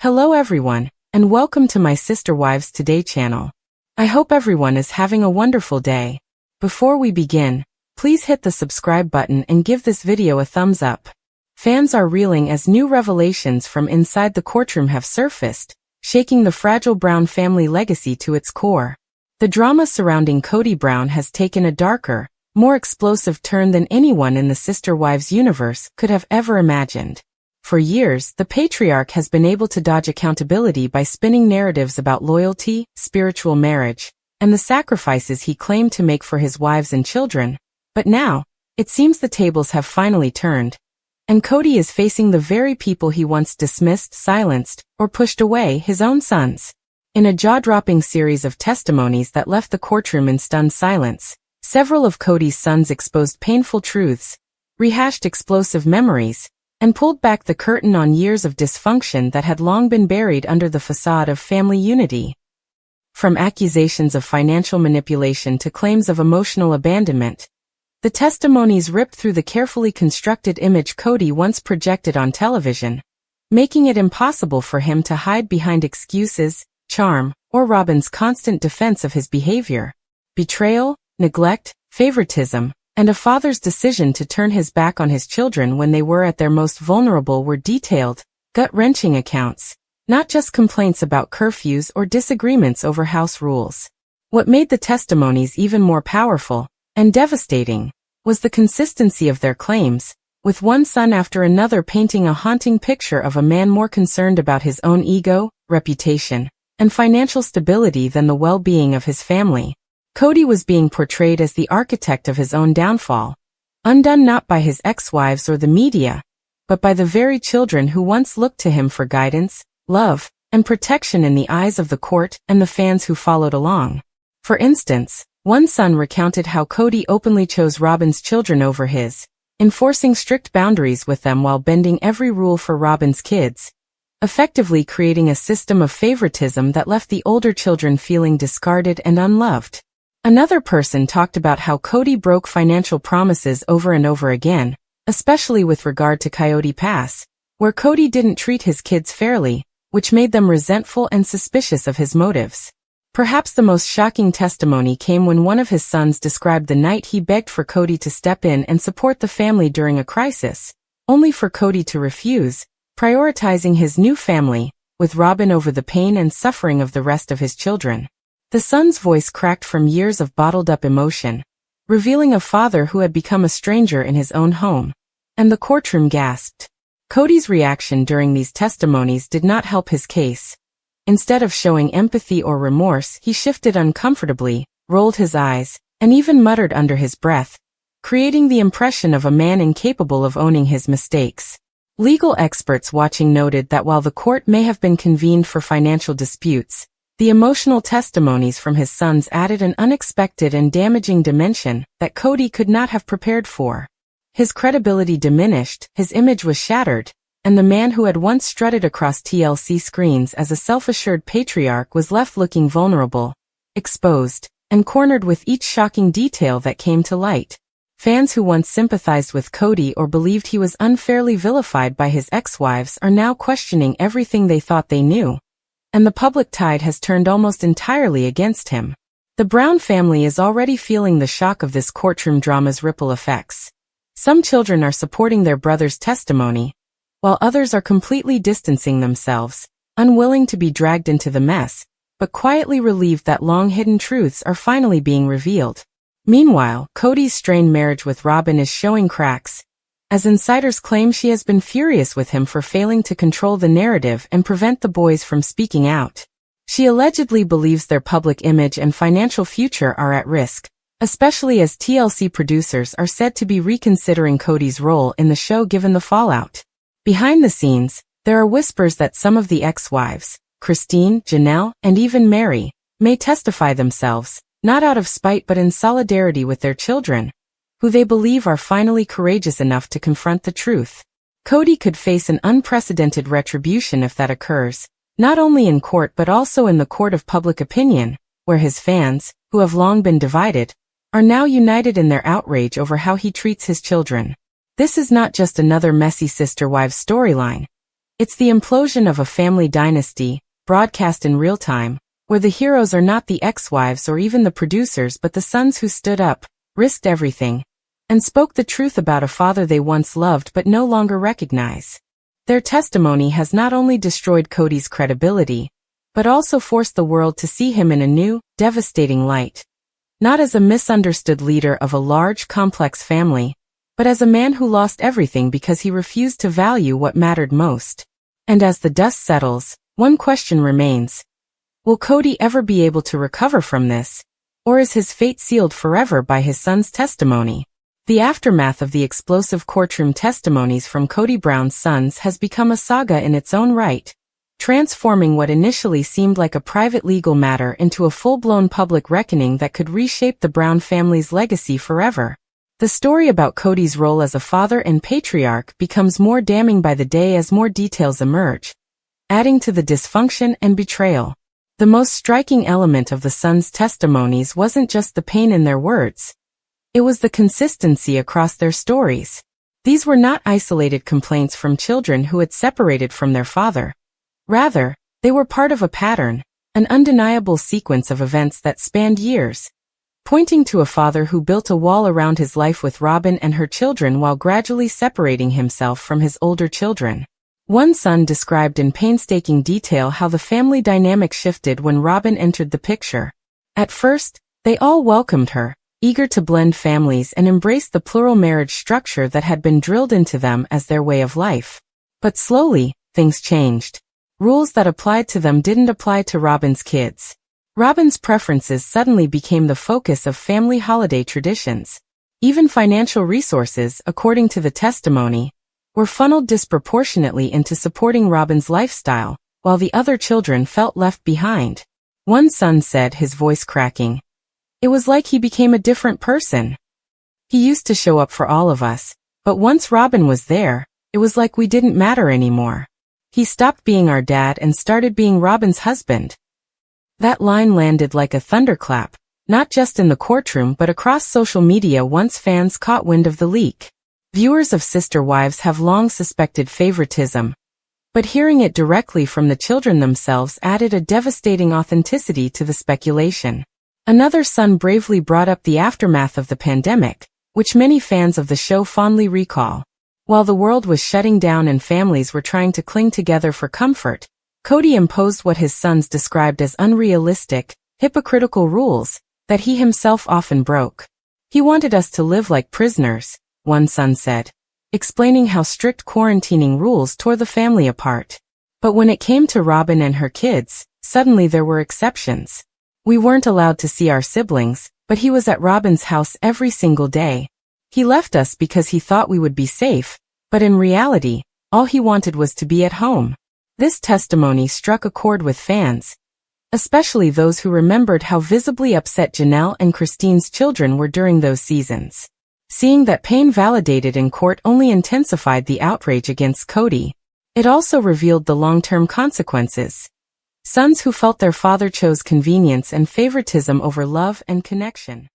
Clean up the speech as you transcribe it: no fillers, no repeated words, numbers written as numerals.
Hello everyone, and welcome to my Sister Wives Today channel. I hope everyone is having a wonderful day. Before we begin, please hit the subscribe button and give this video a thumbs up. Fans are reeling as new revelations from inside the courtroom have surfaced, shaking the fragile Brown family legacy to its core. The drama surrounding Kody Brown has taken a darker, more explosive turn than anyone in the Sister Wives universe could have ever imagined. For years, the patriarch has been able to dodge accountability by spinning narratives about loyalty, spiritual marriage, and the sacrifices he claimed to make for his wives and children. But now, it seems the tables have finally turned, and Kody is facing the very people he once dismissed, silenced, or pushed away, his own sons. In a jaw-dropping series of testimonies that left the courtroom in stunned silence, several of Kody's sons exposed painful truths, rehashed explosive memories, and pulled back the curtain on years of dysfunction that had long been buried under the facade of family unity. From accusations of financial manipulation to claims of emotional abandonment, the testimonies ripped through the carefully constructed image Kody once projected on television, making it impossible for him to hide behind excuses, charm, or Robyn's constant defense of his behavior. Betrayal, neglect, favoritism, and a father's decision to turn his back on his children when they were at their most vulnerable were detailed, gut-wrenching accounts, not just complaints about curfews or disagreements over house rules. What made the testimonies even more powerful and devastating was the consistency of their claims, with one son after another painting a haunting picture of a man more concerned about his own ego, reputation, and financial stability than the well-being of his family. Kody was being portrayed as the architect of his own downfall, undone not by his ex-wives or the media, but by the very children who once looked to him for guidance, love, and protection in the eyes of the court and the fans who followed along. For instance, one son recounted how Kody openly chose Robyn's children over his, enforcing strict boundaries with them while bending every rule for Robyn's kids, effectively creating a system of favoritism that left the older children feeling discarded and unloved. Another person talked about how Kody broke financial promises over and over again, especially with regard to Coyote Pass, where Kody didn't treat his kids fairly, which made them resentful and suspicious of his motives. Perhaps the most shocking testimony came when one of his sons described the night he begged for Kody to step in and support the family during a crisis, only for Kody to refuse, prioritizing his new family, with Robyn over the pain and suffering of the rest of his children. The son's voice cracked from years of bottled-up emotion, revealing a father who had become a stranger in his own home, and the courtroom gasped. Kody's reaction during these testimonies did not help his case. Instead of showing empathy or remorse, he shifted uncomfortably, rolled his eyes, and even muttered under his breath, creating the impression of a man incapable of owning his mistakes. Legal experts watching noted that while the court may have been convened for financial disputes, the emotional testimonies from his sons added an unexpected and damaging dimension that Kody could not have prepared for. His credibility diminished, his image was shattered, and the man who had once strutted across TLC screens as a self-assured patriarch was left looking vulnerable, exposed, and cornered with each shocking detail that came to light. Fans who once sympathized with Kody or believed he was unfairly vilified by his ex-wives are now questioning everything they thought they knew, and the public tide has turned almost entirely against him. The Brown family is already feeling the shock of this courtroom drama's ripple effects. Some children are supporting their brother's testimony, while others are completely distancing themselves, unwilling to be dragged into the mess, but quietly relieved that long-hidden truths are finally being revealed. Meanwhile, Kody's strained marriage with Robyn is showing cracks, as insiders claim she has been furious with him for failing to control the narrative and prevent the boys from speaking out. She allegedly believes their public image and financial future are at risk, especially as TLC producers are said to be reconsidering Kody's role in the show given the fallout. Behind the scenes, there are whispers that some of the ex-wives, Christine, Janelle, and even Mary, may testify themselves, not out of spite but in solidarity with their children, who they believe are finally courageous enough to confront the truth. Kody could face an unprecedented retribution if that occurs, not only in court but also in the court of public opinion, where his fans, who have long been divided, are now united in their outrage over how he treats his children. This is not just another messy sister wives storyline. It's the implosion of a family dynasty, broadcast in real time, where the heroes are not the ex-wives or even the producers but the sons who stood up, risked everything, and spoke the truth about a father they once loved but no longer recognize. Their testimony has not only destroyed Kody's credibility, but also forced the world to see him in a new, devastating light. Not as a misunderstood leader of a large, complex family, but as a man who lost everything because he refused to value what mattered most. And as the dust settles, one question remains. Will Kody ever be able to recover from this? Or is his fate sealed forever by his son's testimony? The aftermath of the explosive courtroom testimonies from Kody Brown's sons has become a saga in its own right, transforming what initially seemed like a private legal matter into a full-blown public reckoning that could reshape the Brown family's legacy forever. The story about Kody's role as a father and patriarch becomes more damning by the day as more details emerge, adding to the dysfunction and betrayal. The most striking element of the sons' testimonies wasn't just the pain in their words. It was the consistency across their stories. These were not isolated complaints from children who had separated from their father. Rather, they were part of a pattern, an undeniable sequence of events that spanned years, pointing to a father who built a wall around his life with Robyn and her children while gradually separating himself from his older children. One son described in painstaking detail how the family dynamic shifted when Robyn entered the picture. At first, they all welcomed her, eager to blend families and embrace the plural marriage structure that had been drilled into them as their way of life. But slowly, things changed. Rules that applied to them didn't apply to Robyn's kids. Robyn's preferences suddenly became the focus of family holiday traditions. Even financial resources, according to the testimony, were funneled disproportionately into supporting Robyn's lifestyle, while the other children felt left behind. One son said, his voice cracking, "It was like he became a different person. He used to show up for all of us, but once Robyn was there, it was like we didn't matter anymore. He stopped being our dad and started being Robyn's husband." That line landed like a thunderclap, not just in the courtroom but across social media once fans caught wind of the leak. Viewers of Sister Wives have long suspected favoritism, but hearing it directly from the children themselves added a devastating authenticity to the speculation. Another son bravely brought up the aftermath of the pandemic, which many fans of the show fondly recall. While the world was shutting down and families were trying to cling together for comfort, Kody imposed what his sons described as unrealistic, hypocritical rules that he himself often broke. "He wanted us to live like prisoners," one son said, explaining how strict quarantining rules tore the family apart. But when it came to Robyn and her kids, suddenly there were exceptions. "We weren't allowed to see our siblings, but he was at Robyn's house every single day. He left us because he thought we would be safe, but in reality, all he wanted was to be at home." This testimony struck a chord with fans, especially those who remembered how visibly upset Janelle and Christine's children were during those seasons. Seeing that pain validated in court only intensified the outrage against Kody. It also revealed the long-term consequences. Sons who felt their father chose convenience and favoritism over love and connection.